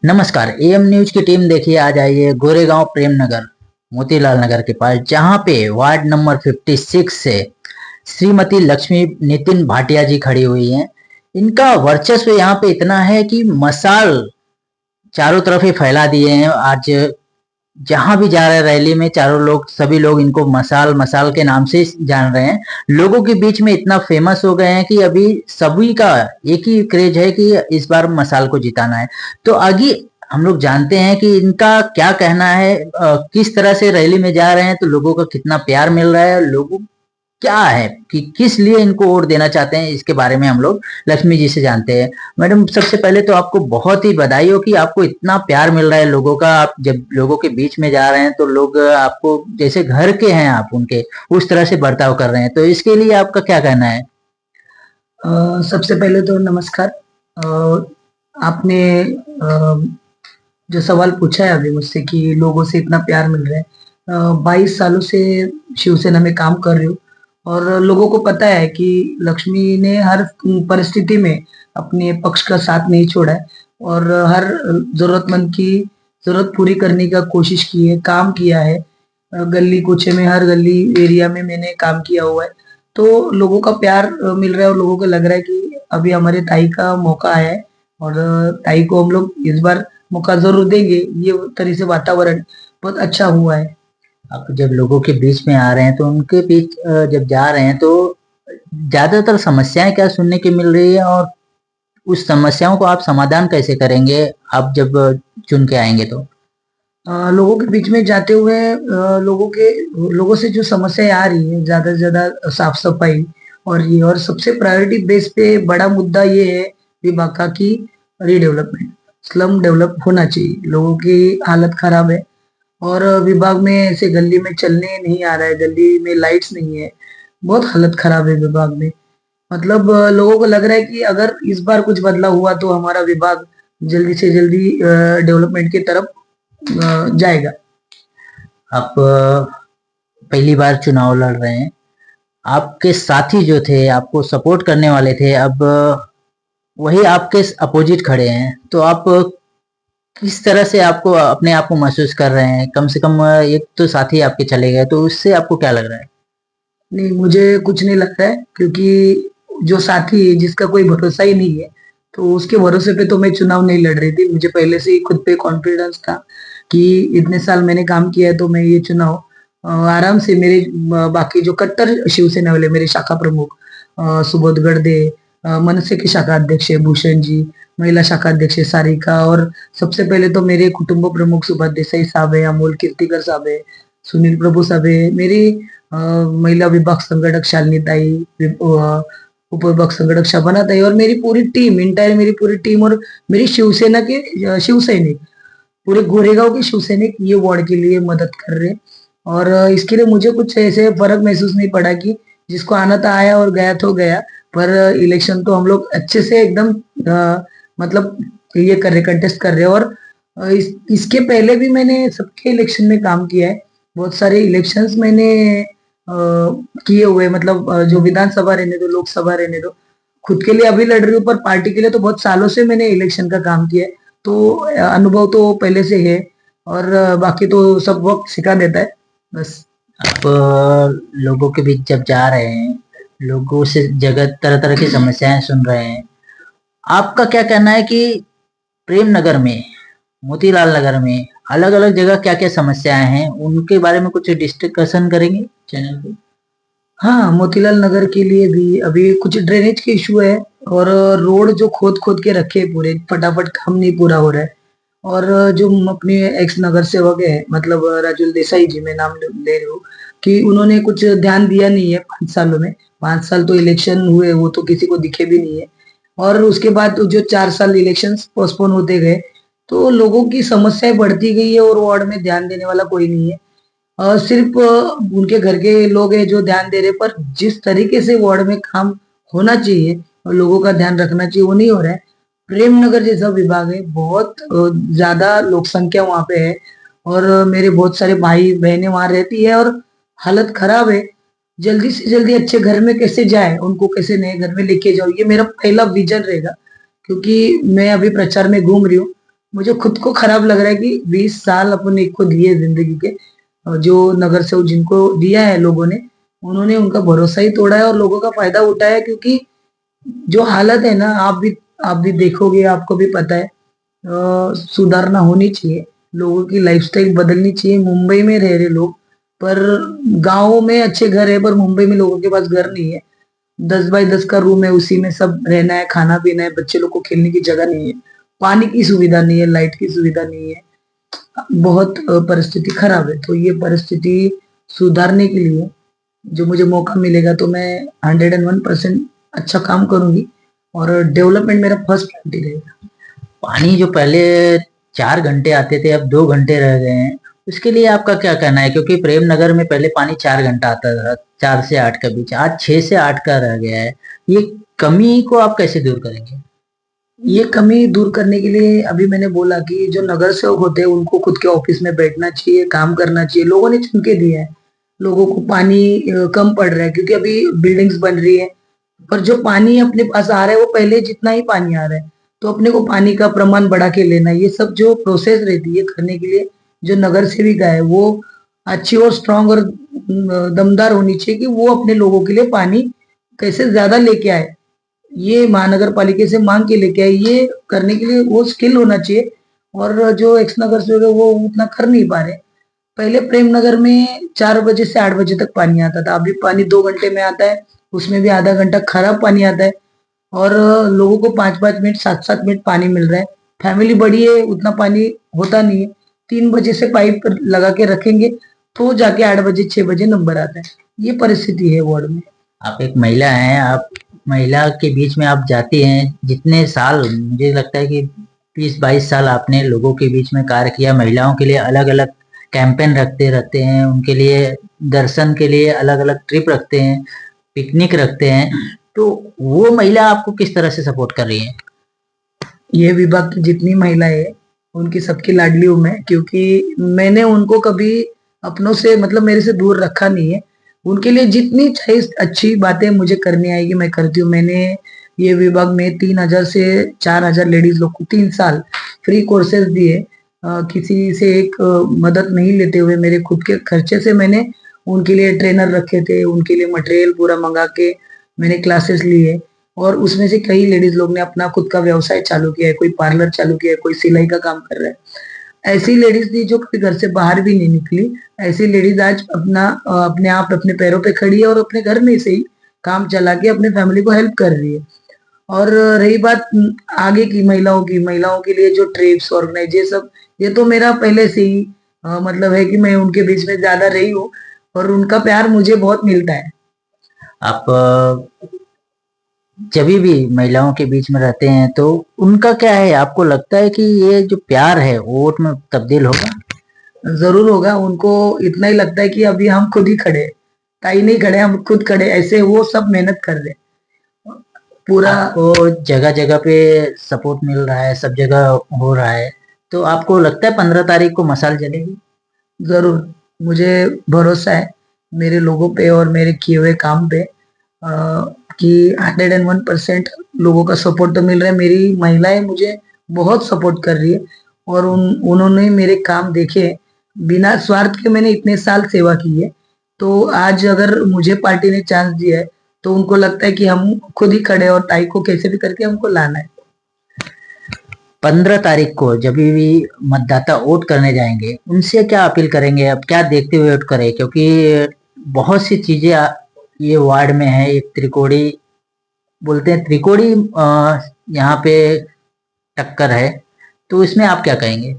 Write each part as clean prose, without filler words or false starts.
नमस्कार। Am news की team देखिए आज आई है गोरेगांव प्रेम नगर मोतीलाल नगर के पास, जहां पे वार्ड नंबर 56 से श्रीमती लक्ष्मी नितिन भाटिया जी खड़ी हुई हैं। इनका वर्चस्व यहाँ पे इतना है कि मसाल चारों तरफ ही फैला दिए हैं। आज जहां भी जा रहे हैं रैली में, चारों लोग सभी लोग इनको मसाल मसाल के नाम से जान रहे हैं। लोगों के बीच में इतना फेमस हो गए हैं कि अभी सभी का एक ही क्रेज है कि इस बार मसाल को जिताना है। तो आगे हम लोग जानते हैं कि इनका क्या कहना है, किस तरह से रैली में जा रहे हैं, तो लोगों का कितना प्यार मिल रहा है, लोगों क्या है कि किस लिए इनको वोट देना चाहते हैं, इसके बारे में हम लोग लक्ष्मी जी से जानते हैं। मैडम, सबसे पहले तो आपको बहुत ही बधाई हो कि आपको इतना प्यार मिल रहा है लोगों का। आप जब लोगों के बीच में जा रहे हैं तो लोग आपको जैसे घर के हैं, आप उनके उस तरह से बर्ताव कर रहे हैं, तो इसके लिए आपका क्या कहना है? सबसे पहले तो नमस्कार। आपने जो सवाल पूछा है अभी मुझसे कि लोगों से इतना प्यार मिल रहा है। 22 सालों से शिवसेना में काम कर रही हूँ और लोगों को पता है कि लक्ष्मी ने हर परिस्थिति में अपने पक्ष का साथ नहीं छोड़ा है और हर जरूरतमंद की जरूरत पूरी करने का कोशिश की है, काम किया है। गली कूचे में, हर गली एरिया में मैंने काम किया हुआ है। तो लोगों का प्यार मिल रहा है और लोगों को लग रहा है कि अभी हमारे ताई का मौका है और ताई को हम लोग इस बार मौका जरूर देंगे। ये तरह से वातावरण बहुत अच्छा हुआ है। आप जब लोगों के बीच में आ रहे हैं तो उनके बीच जब जा रहे हैं तो ज्यादातर समस्याएं क्या सुनने की मिल रही है, और उस समस्याओं को आप समाधान कैसे करेंगे आप जब चुन के आएंगे तो? लोगों के बीच में जाते हुए लोगों से जो समस्याएं आ रही है, ज्यादा से ज्यादा साफ सफाई और सबसे प्रायोरिटी बेस पे बड़ा मुद्दा ये है विभाग का कि रीडेवलपमेंट, स्लम डेवलप होना चाहिए। लोगों की हालत खराब है और विभाग में ऐसे गली में चलने नहीं आ रहा है, गली में लाइट्स नहीं है, बहुत हालत खराब है विभाग में। मतलब लोगों को लग रहा है कि अगर इस बार कुछ बदलाव हुआ तो हमारा विभाग जल्दी से जल्दी डेवलपमेंट की तरफ जाएगा। आप पहली बार चुनाव लड़ रहे हैं, आपके साथी जो थे आपको सपोर्ट करने वाले थे, अब वही आपके अपोजिट खड़े हैं, तो आप किस तरह से आपको अपने आप को महसूस कर रहे हैं? कम से कम एक तो साथी आपके चले गए, तो उससे आपको क्या लग रहा है? नहीं, मुझे कुछ नहीं लगता है क्योंकि जो साथी है जिसका कोई भरोसा ही नहीं है, तो उसके भरोसे पे तो मैं चुनाव नहीं लड़ रही थी। मुझे पहले से ही खुद पे कॉन्फिडेंस था कि इतने साल मैंने काम किया है तो मैं ये चुनाव आराम से मेरे बाकी जो कट्टर शिवसेना वाले मेरे शाखा प्रमुख सुबोध गड़दे, मनसे के शाखा अध्यक्ष है भूषण जी, महिला शाखा अध्यक्ष है सारिका, और सबसे पहले तो मेरे कुटुंब प्रमुख सुभाष देसाई साहब है, अमोल कीर्तिकर साहब है, सुनील प्रभु साहब है, मेरी महिला विभाग संगठक शालिनी ताई, उप विभाग संगठक शबाना ताई और मेरी पूरी टीम, इंटायर मेरी पूरी टीम और मेरी शिवसेना के शिव सैनिक, पूरे गोरेगांव के शिव सैनिक ये वार्ड के लिए मदद कर रहे हैं। और इसके लिए मुझे कुछ ऐसे फर्क महसूस नहीं पड़ा कि जिसको आना था आया और गया तो गया। पर इलेक्शन तो हम लोग अच्छे से एकदम मतलब ये कर रहे, कंटेस्ट कर रहे हैं। और इसके पहले भी मैंने सबके इलेक्शन में काम किया है। बहुत सारे इलेक्शंस मैंने किए हुए, मतलब जो विधानसभा रहने दो, लोकसभा रहने दो, खुद के लिए अभी लड़ रही हूँ पर पार्टी के लिए तो बहुत सालों से मैंने इलेक्शन का काम किया है। तो अनुभव तो पहले से है और बाकी तो सब वक्त सिखा देता है बस। आप लोगों के बीच जब जा रहे हैं, लोगों से जगह तरह तरह की समस्याएं सुन रहे हैं, आपका क्या कहना है कि प्रेम नगर में, मोतीलाल नगर में अलग अलग जगह क्या क्या समस्याएं हैं, उनके बारे में कुछ डिस्कशन करेंगे चैनल पे? हाँ, मोतीलाल नगर के लिए भी अभी कुछ ड्रेनेज के इशू है और रोड जो खोद खोद के रखे हैं पूरे, फटाफट काम नहीं पूरा हो रहा है। और जो अपने एक्स नगर सेवक है, मतलब राजुल देसाई जी, मैं नाम ले रही हूँ, कि उन्होंने कुछ ध्यान दिया नहीं है 5 सालों में। 5 साल तो इलेक्शन हुए, वो तो किसी को दिखे भी नहीं है। और उसके बाद जो 4 साल इलेक्शन पोस्टपोन होते गए तो लोगों की समस्याएं बढ़ती गई है और वार्ड में ध्यान देने वाला कोई नहीं है। सिर्फ उनके घर के लोग हैं जो ध्यान दे रहे, पर जिस तरीके से वार्ड में काम होना चाहिए और लोगों का ध्यान रखना चाहिए वो नहीं हो रहा है। प्रेम नगर जैसा विभाग है, बहुत ज्यादा लोक संख्या वहां पे है और मेरे बहुत सारे भाई बहनें वहां रहती है और हालत खराब है। जल्दी से जल्दी अच्छे घर में कैसे जाए, उनको कैसे नए घर में लेके जाओ, ये मेरा पहला विजन रहेगा। क्योंकि मैं अभी प्रचार में घूम रही हूँ, मुझे खुद को खराब लग रहा है कि 20 साल अपन एक को दिए जिंदगी के, और जो नगर सेवक जिनको दिया है लोगों ने, उन्होंने उनका भरोसा ही तोड़ा है और लोगों का फायदा उठाया है। क्योंकि जो हालत है ना, आप भी देखोगे, आपको भी पता है, सुधारना होनी चाहिए। लोगों की लाइफस्टाइल बदलनी चाहिए। मुंबई में रह रहे लोग, पर गाँव में अच्छे घर है, पर मुंबई में लोगों के पास घर नहीं है। 10 बाई 10 का रूम है, उसी में सब रहना है, खाना पीना है, बच्चे लोग को खेलने की जगह नहीं है, पानी की सुविधा नहीं है, लाइट की सुविधा नहीं है। बहुत परिस्थिति खराब है। तो ये परिस्थिति सुधारने के लिए जो मुझे मौका मिलेगा, तो मैं 101% अच्छा काम करूंगी, और डेवलपमेंट मेरा फर्स्ट प्रायोरिटी रहेगा। पानी जो पहले 4 घंटे आते थे, अब 2 घंटे रह गए हैं, उसके लिए आपका क्या कहना है? क्योंकि प्रेम नगर में पहले पानी 4 घंटा आता था, 4 से 8 का बीच, आज 6 से 8 का रह गया है। ये कमी को आप कैसे दूर करेंगे? ये कमी दूर करने के लिए अभी मैंने बोला कि जो नगर सेवक होते हैं उनको खुद के ऑफिस में बैठना चाहिए, काम करना चाहिए। लोगों ने चुन के दिया है। लोगों को पानी कम पड़ रहा है क्योंकि अभी बिल्डिंग्स बन रही है, पर जो पानी अपने पास आ रहा है वो पहले जितना ही पानी आ रहा है। तो अपने को पानी का प्रमाण बढ़ा के लेना, ये सब जो प्रोसेस रहती है करने के लिए, जो नगर सेविका है वो अच्छी और स्ट्रांग और दमदार होनी चाहिए कि वो अपने लोगों के लिए पानी कैसे ज्यादा लेके आए, ये महानगर पालिका से मांग के लेके आए। ये करने के लिए वो स्किल होना चाहिए। और जो एक्स नगर से वो उतना कर नहीं पा रहे। पहले प्रेम नगर में 4 बजे से 8 बजे तक पानी आता था, अभी पानी 2 घंटे में आता है, उसमें भी आधा घंटा खराब पानी आता है। और लोगों को 5-5 मिनट 7-7 मिनट पानी मिल रहा है। फैमिली बड़ी है, उतना पानी होता नहीं है। 3 बजे से पाइप लगा के रखेंगे तो जाके 8 बजे 6 बजे नंबर आता है। ये परिस्थिति है वार्ड में। आप एक महिला हैं, आप महिला के बीच में आप जाती हैं, जितने साल, मुझे लगता है कि 20-22 साल आपने लोगों के बीच में कार्य किया। महिलाओं के लिए अलग अलग कैंपेन रखते रहते हैं, उनके लिए दर्शन के लिए अलग अलग ट्रिप रखते हैं, पिकनिक रखते हैं। तो वो महिला आपको किस तरह से सपोर्ट कर रही है? ये विभाग की जितनी महिलाएं हैं, उनकी सबकी लाडली हूँ मैं, क्योंकि मैंने उनको कभी अपनों से, मतलब मेरे से दूर रखा नहीं है। उनके लिए जितनी चाहिए अच्छी बातें मुझे करनी आएगी मैं करती हूँ। मैंने ये विभाग में 3,000 से 4,000 लेडीज लोग को 3 साल फ्री कोर्सेज दिए। किसी से एक मदद नहीं लेते हुए मेरे खुद के खर्चे से मैंने उनके लिए ट्रेनर रखे थे, उनके लिए मटेरियल पूरा मंगा के मैंने क्लासेस लिए। और उसमें से कई लेडीज लोग ने अपना खुद का व्यवसाय चालू किया है, कोई पार्लर चालू किया है, कोई सिलाई का काम कर रहा है। ऐसी लेडीज थी जो कभी घर से बाहर भी नहीं निकली। ऐसी लेडीज आज अपने आप अपने पैरों पे खड़ी है और अपने घर में से ही काम चला के अपने फैमिली को हेल्प कर रही है। और रही बात आगे की महिलाओं के लिए जो ट्रिप्स ऑर्गेनाइज, ये सब, ये तो मेरा पहले से ही मतलब है कि मैं उनके बीच में ज्यादा रही हूँ और उनका प्यार मुझे बहुत मिलता है। आप जब भी महिलाओं के बीच में रहते हैं तो उनका क्या है, आपको लगता है कि ये जो प्यार है वो वोट में तब्दील होगा? जरूर होगा। उनको इतना ही लगता है कि अभी हम खुद ही खड़े, ताई नहीं खड़े, हम खुद खड़े, ऐसे वो सब मेहनत कर रहे हैं। पूरा आपको जगह जगह पे सपोर्ट मिल रहा है, सब जगह हो रहा है, तो आपको लगता है 15 तारीख को मशाल जलेगी? जरूर, मुझे भरोसा है मेरे लोगों पे और मेरे किए हुए काम पे, कि 101% लोगों का सपोर्ट तो मिल रहा है। मेरी महिलाएं मुझे बहुत सपोर्ट कर रही है और उन्होंने मेरे काम देखे। बिना स्वार्थ के मैंने इतने साल सेवा की है, तो आज अगर मुझे पार्टी ने चांस दिया है तो उनको लगता है कि हम खुद ही खड़े और ताई को कैसे भी करके हमको लाना है। 15 तारीख को जब भी मतदाता वोट करने जाएंगे, उनसे क्या अपील करेंगे? अब क्या देखते हुए वोट करें? क्योंकि बहुत सी चीजें ये वार्ड में है। एक त्रिकोणी बोलते हैं, त्रिकोणी यहाँ पे टक्कर है, तो इसमें आप क्या कहेंगे?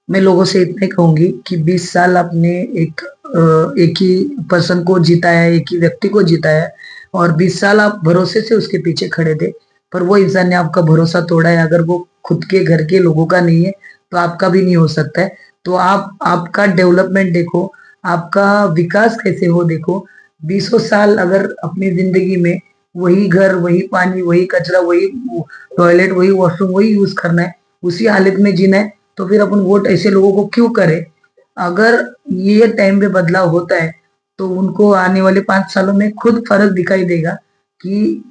मैं लोगों से इतने कहूंगी कि 20 साल आपने एक ही पर्सन को जिताया है, एक ही व्यक्ति को जिताया है, और 20 साल आप भरोसे से उसके पीछे खड़े थे, पर वो इंसान ने आपका भरोसा तोड़ा है। अगर वो खुद के घर के लोगों का नहीं है तो आपका भी नहीं हो सकता है। तो आप आपका डेवलपमेंट देखो, आपका विकास कैसे हो देखो। 20 साल अगर अपनी जिंदगी में वही घर, वही पानी, वही कचरा, वही टॉयलेट, वही वॉशरूम, वही यूज करना है, उसी हालत में जीना है, तो फिर अपन वोट ऐसे लोगों को क्यों करें? अगर ये टाइम पे बदलाव होता है तो उनको आने वाले 5 सालों में खुद फर्क दिखाई देगा कि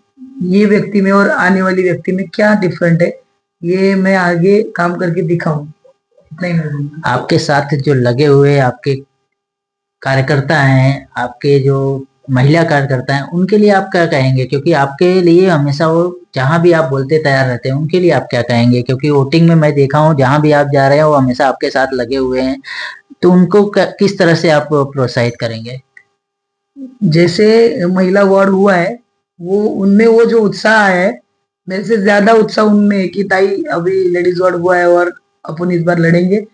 ये व्यक्ति में और आने वाली व्यक्ति में क्या डिफरेंट है। ये मैं आगे काम करके दिखाऊं, इतना ही मैं बोलूंगा। आपके साथ जो लगे हुए आपके कार्यकर्ता हैं, आपके जो महिला कार्यकर्ता हैं, उनके लिए आप क्या कहेंगे? क्योंकि आपके लिए हमेशा वो जहां भी आप बोलते तैयार रहते हैं, उनके लिए आप क्या कहेंगे? क्योंकि वोटिंग में मैं देखा हूँ जहां भी आप जा रहे हैं वो हमेशा आपके साथ लगे हुए हैं, तो उनको किस तरह से आप प्रोत्साहित करेंगे? जैसे महिला वार्ड हुआ है, वो उनमें वो जो उत्साह है, मेरे से ज्यादा उत्साह उनमें है कि ताई अभी लेडीज वार्ड हुआ है और अपन इस बार लड़ेंगे।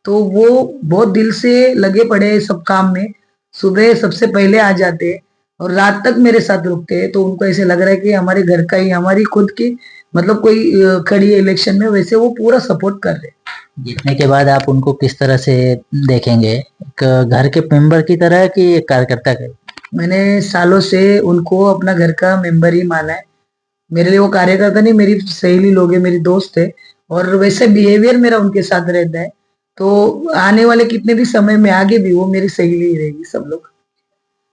तो वो बहुत दिल से लगे पड़े हैं सब काम में। सुबह सबसे पहले आ जाते हैं और रात तक मेरे साथ रुकते हैं, तो उनको ऐसे लग रहा है कि हमारे घर का ही, हमारी खुद की, मतलब कोई खड़ी है इलेक्शन में, वैसे वो पूरा सपोर्ट कर रहे हैं। जीतने के बाद आप उनको किस तरह से देखेंगे? एक घर के मेंबर की तरह कि एक कार्यकर्ता के? मैंने सालों से उनको अपना घर का मेंबर ही माना है। मेरे लिए वो कार्यकर्ता नहीं, मेरी सहेली लोग है, मेरी दोस्त है, और वैसे बिहेवियर मेरा उनके साथ रहता है। तो आने वाले कितने भी समय में आगे भी वो मेरी सहेली ही रहेगी सब लोग।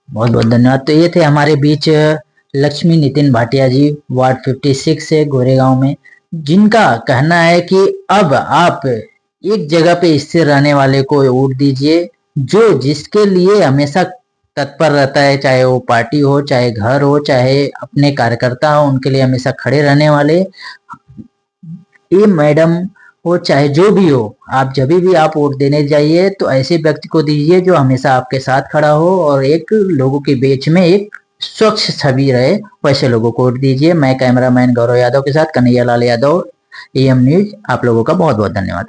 बहुत बहुत धन्यवाद। तो ये थे हमारे बीच लक्ष्मी नितिन भाटिया जी, वार्ड 56 से गोरेगांव में, जिनका कहना है कि अब आप एक जगह पे स्थिर रहने वाले को वोट दीजिए, जो जिसके लिए हमेशा तत्पर रहता है, चाहे वो पार्टी हो, चाहे घर हो, चाहे अपने कार्यकर्ता हो, उनके लिए हमेशा खड़े रहने वाले ये मैडम हो, चाहे जो भी हो, आप जब भी आप वोट देने जाइए तो ऐसे व्यक्ति को दीजिए जो हमेशा आपके साथ खड़ा हो और एक लोगों के बीच में एक स्वच्छ छवि रहे, वैसे लोगों को वोट दीजिए। मैं कैमरामैन गौरव यादव के साथ कन्हैया लाल यादव, एएम न्यूज। आप लोगों का बहुत बहुत धन्यवाद।